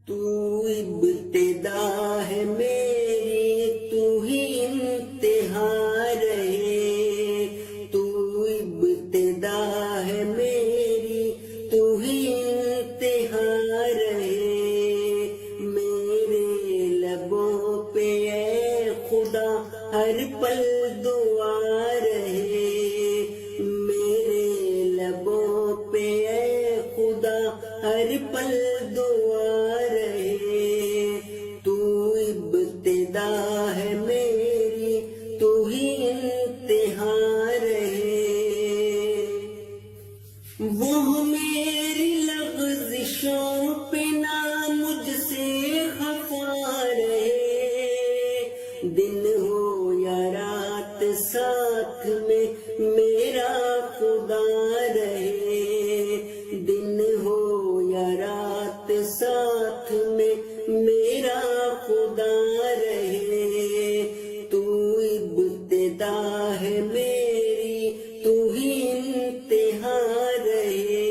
تو ابتدا ہے میری، تو ہی انتہا رہے، تو ابتدا ہے میری، تو ہی انتہا رہے، میرے لبوں پہ اے خدا ہر پل دعا رہے، میرے لبوں پہ اے خدا ہر پل دعا رہے، تو ابتدا ہے میری، تو ہی انتہا رہے، وہ میری لغزشوں پہ نہ مجھ سے خفا رہے، دن ہو یا رات ساتھ میں میرا خدا رہے، دن ہو یا رات ساتھ میں میرا خدا رہے، تو ابتدا ہے میری، تو ہی انتہا رہے،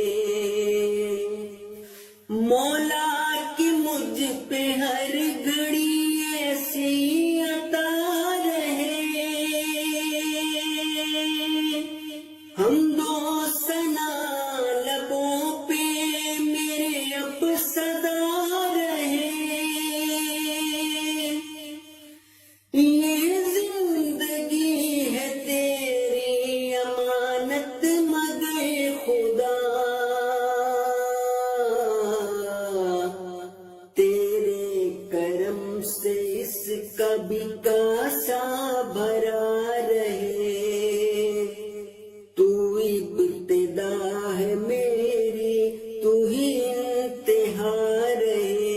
مولا کی مجھ پہ ہر گھڑی ایسی عطا رہے، حمد و ثنا لبوں پہ میرے اب صدا رہے، یہ زندگی ہے تیری امانت مگر خدا، تیرے کرم سے اس کا بھی کاسا بھرا رہے، تو ابتدا ہے میری، تو ہی انتہا رہے،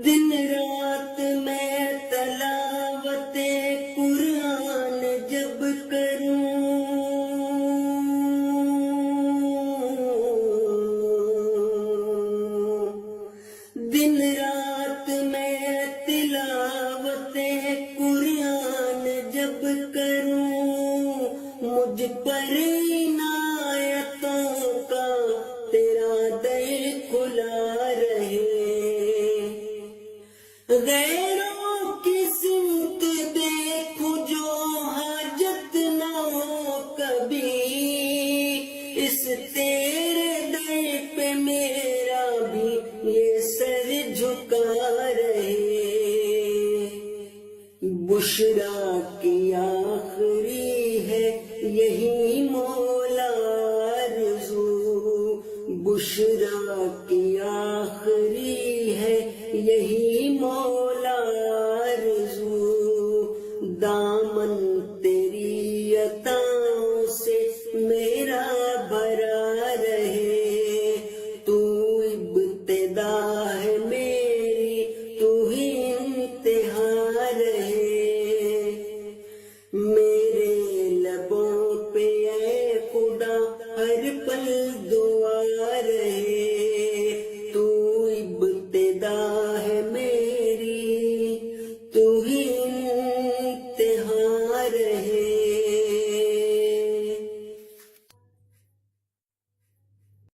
دن رات میں تلاوت قرآن جب کروں، دن رات میں تلاوت قرآن جب کروں، مجھ پر عنایتوں کا تیرا در کھلا رہے، غیروں کی سمت دیکھوں جو حاجت نہ ہو کبھی، اس تیرے در پہ میرا بھی یہ سر جھکا رہے، بشرا کی آخری ہے یہی مولا آرزو، بشرا کی آخری ہے یہی مولا آرزو، دامن تیری عطاؤں سے میرا بھرا رہے، تو ابتدا ہے میری، تو ہی انتہا رہے، میرے لبوں پہ اے خدا ہر پل دعا رہے، تو ابتدا